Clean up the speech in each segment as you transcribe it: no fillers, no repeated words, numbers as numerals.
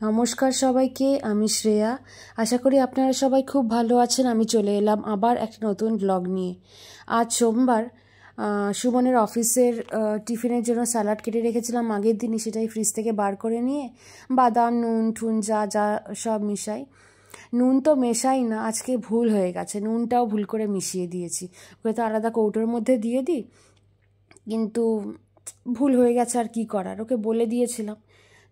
নমস্কার সবাইকে, আমি শ্রেয়া। আশা করি আপনারা সবাই খুব ভালো আছেন। আমি চলে এলাম আবার একটা নতুন ব্লগ নিয়ে। আজ সোমবার, সুমনের অফিসের টিফিনের জন্য স্যালাড কেটে রেখেছিলাম আগের দিনই, সেটাই ফ্রিজ থেকে বার করে নিয়ে বাদাম, নুন ঠুন যা যা সব মিশাই। নুন তো মেশাই না, আজকে ভুল হয়ে গেছে, নুনটাও ভুল করে মিশিয়ে দিয়েছি। ওকে তো আলাদা কৌটোর মধ্যে দিয়ে দিই, কিন্তু ভুল হয়ে গেছে, আর কি করার। ওকে বলে দিয়েছিলাম,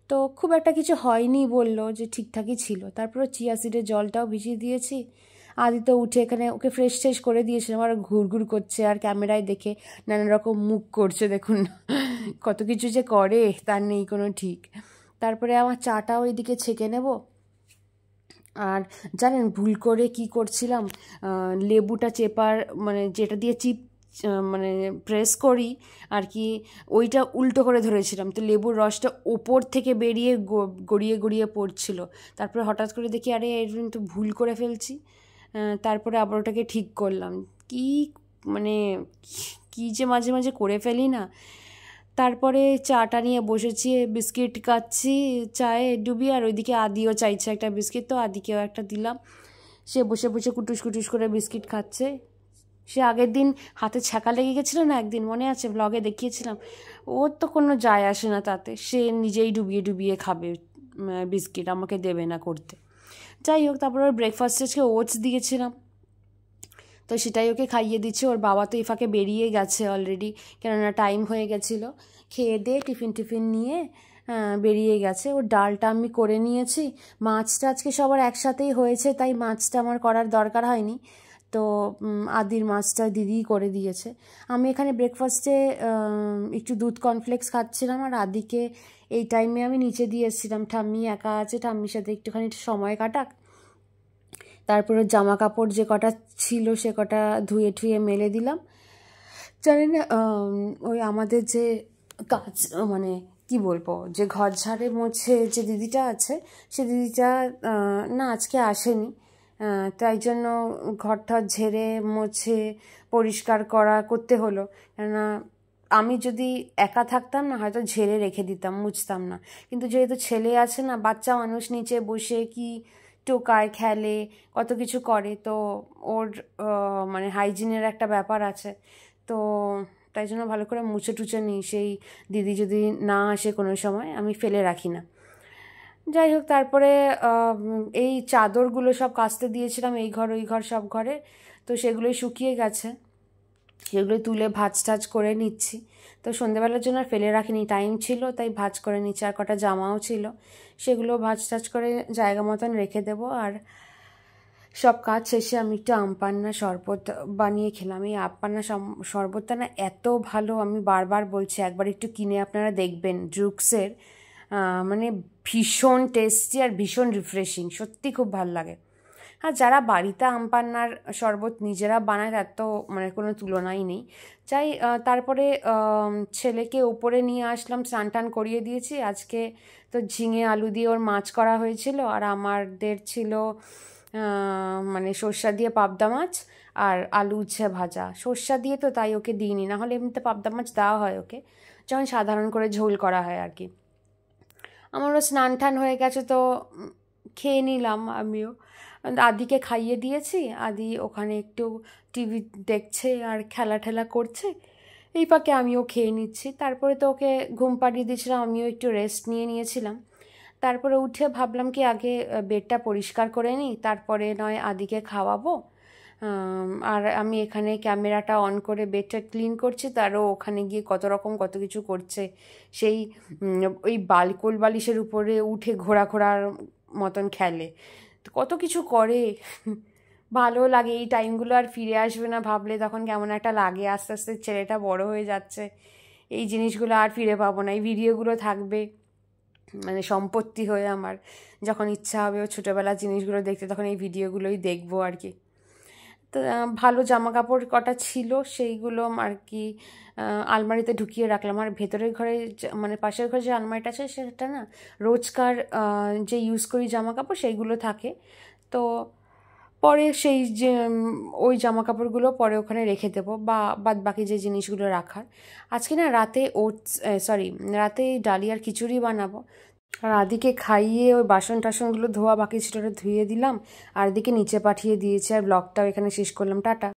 তো খুব একটা কিছু হয়নি, বললো যে ঠিকঠাকই ছিল। তারপরে চিয়া সিডের জলটাও ভিজিয়ে দিয়েছি। আদি তো উঠে এখানে ওকে ফ্রেশ ট্রেশ করে দিয়েছিলাম, আর ঘুরঘুর করছে আর ক্যামেরায় দেখে নানা রকম মুখ করছে। দেখুন কত কিছু যে করে তার নেই কোনো ঠিক। তারপরে আমার চাটাও ওইদিকে ছেঁকে নেব। আর জানেন ভুল করে কি করছিলাম, লেবুটা চেপার মানে যেটা দিয়ে মানে প্রেস করি আর কি, ওইটা উল্টো করে ধরেছিলাম, তো লেবুর রসটা ওপর থেকে বেরিয়ে গড়িয়ে গড়িয়ে পড়ছিল। তারপরে হঠাৎ করে দেখি আরে এর তো ভুল করে ফেলছি। তারপরে আবার ওটাকে ঠিক করলাম। কি মানে কি যে মাঝে মাঝে করে ফেলি না। তারপরে চাটা নিয়ে বসেছি, বিস্কিট খাচ্ছি চায়ে ডুবিয়ে, আর ওইদিকে আদিও চাইছে একটা বিস্কিট, তো আদিকেও একটা দিলাম। সে বসে বসে কুটুস কুটুস করে বিস্কিট খাচ্ছে। সে আগের দিন হাতে ছ্যাঁকা লেগে গেছিলো না একদিন, মনে আছে ব্লগে দেখিয়েছিলাম। ওর তো কোনো যায় আসে না তাতে, সে নিজেই ডুবিয়ে ডুবিয়ে খাবে বিস্কিট, আমাকে দেবে না করতে। যাই হোক, তারপর ওর ব্রেকফাস্টে আজকে ওটস দিয়েছিলাম, তো সেটাই ওকে খাইয়ে দিচ্ছে। ওর বাবা তো এই ফাঁকে বেরিয়ে গেছে অলরেডি, কেননা টাইম হয়ে গেছিলো। খেয়ে দিয়ে টিফিন নিয়ে বেরিয়ে গেছে। ওর ডালটা আমি করে নিয়েছি। মাছটা আজকে সবার একসাথেই হয়েছে, তাই মাছটা আমার করার দরকার হয়নি। তো আদির মাছটা দিদিই করে দিয়েছে। আমি এখানে ব্রেকফাস্টে একটু দুধ কর্নফ্লেক্স খাচ্ছিলাম, আর আদিকে এই টাইমে আমি নিচে দিয়ে এসেছিলাম। ঠাম্মি একা আছে, ঠাম্মির সাথে একটুখানি সময় কাটাক। তারপরে জামা কাপড় যে কটা ছিল সে কটা ধুয়ে ঠুয়ে মেলে দিলাম। জানি না, ওই আমাদের যে কাজ মানে কি বলবো, যে ঘর ঝাড়ে মোছে যে দিদিটা আছে, সে দিদিটা না আজকে আসেনি। তাই জন্য ঘরটা ঝেড়ে মোছে পরিষ্কার করতে হলো। কেননা আমি যদি একা থাকতাম না, হয়তো ঝেড়ে রেখে দিতাম, মুছতাম না। কিন্তু যেহেতু ছেলে আছে না, বাচ্চা মানুষ নিচে বসে কি টোকায়, খেলে, কত কিছু করে, তো ওর মানে হাইজিনের একটা ব্যাপার আছে। তো তাই জন্য ভালো করে মুছে টুছে নিই, সেই দিদি যদি না আসে কোনো সময় আমি ফেলে রাখি না। যাই হোক, তারপরে এই চাদরগুলো সব কাচতে দিয়েছিলাম, এই ঘর ওই ঘর সব ঘরে, তো সেগুলোই শুকিয়ে গেছে। সেগুলো তুলে ভাঁজ টাজ করে নিচ্ছি। তো সন্ধেবেলার জন্য আর ফেলে রাখিনি, টাইম ছিল তাই ভাঁজ করে নিচ্ছি। আর কটা জামাও ছিল, সেগুলো ভাঁজ টাজ করে জায়গা মতন রেখে দেবো। আর সব কাজ শেষে আমি একটু আমপান্না শরবত বানিয়ে খেলাম। এই আমপান্না শরবতটা না এত ভালো, আমি বারবার বলছি একবার একটু কিনে আপনারা দেখবেন। ড্রুক্সের, মানে ভীষণ টেস্টি আর ভীষণ রিফ্রেশিং, সত্যি খুব ভালো লাগে। আর যারা বাড়িতে আমপান্নার শরবত নিজেরা বানায় তার তো মানে কোনো তুলনাই নেই। তারপরে ছেলেকে ওপরে নিয়ে আসলাম, স্নান টান করিয়ে দিয়েছি। আজকে তো ঝিঙে আলু দিয়ে ওর মাছ করা হয়েছিল, আর আমাদের ছিল মানে সর্ষা দিয়ে পাবদা মাছ আর আলু উচ্ছে ভাজা। সর্ষা দিয়ে তো তাই ওকে দিইনি, নাহলে এমনিতে পাবদা মাছ দেওয়া হয় ওকে, যখন সাধারণ করে ঝোল করা হয় আর কি। আমারও স্নান টান হয়ে গেছে, তো খেয়ে নিলাম আমিও। আদিকে খাইয়ে দিয়েছি, আদি ওখানে একটু টিভি দেখছে আর খেলা ঠেলা করছে, এই ফাঁকে আমিও খেয়ে নিচ্ছি। তারপরে তো ওকে ঘুম পাড়িয়ে দিয়েছিলাম, আমিও একটু রেস্ট নিয়েছিলাম। তারপরে উঠে ভাবলাম কি আগে বেডটা পরিষ্কার করে নিই, তারপরে নয় আদিকে খাওয়াবো। আর আমি এখানে ক্যামেরাটা অন করে বেডটা ক্লিন করছি, তারও ওখানে গিয়ে কত কিছু করছে। সেই ওই কোল বালিশের উপরে উঠে ঘোরার মতন খেলে, তো কত কিছু করে। ভালো লাগে, এই টাইমগুলো আর ফিরে আসবে না ভাবলে তখন কেমন একটা লাগে। আস্তে আস্তে ছেলেটা বড় হয়ে যাচ্ছে, এই জিনিসগুলো আর ফিরে পাবো না। এই ভিডিওগুলো থাকবে মানে সম্পত্তি হয়ে আমার, যখন ইচ্ছা হবে ও ছোটোবেলার জিনিসগুলো দেখতে তখন এই ভিডিওগুলোই দেখবো আর কি। তো ভালো জামা কাপড় কটা ছিল, সেইগুলো আর কি আলমারিতে ঢুকিয়ে রাখলাম। আর ভেতরের ঘরে মানে পাশের ঘরে যে আলমারিটা আছে সেটা না রোজকার যে ইউজ করি জামা কাপড় সেইগুলো থাকে। তো পরে সেই যে ওই জামা কাপড়গুলো পরে ওখানে রেখে দেবো, বা বাদ বাকি যে জিনিসগুলো রাখার। আজকে না রাতে রাতে ডালিয়ার খিচুড়ি বানাবো, আর আদিকে খাইয়ে ওই বাসন টাসনগুলো ধোয়া বাকি ছিল, ধুয়ে দিলাম, আর এদিকে নিচে পাঠিয়ে দিয়েছে। আর ব্লগটাও এখানে শেষ করলাম, টাটা।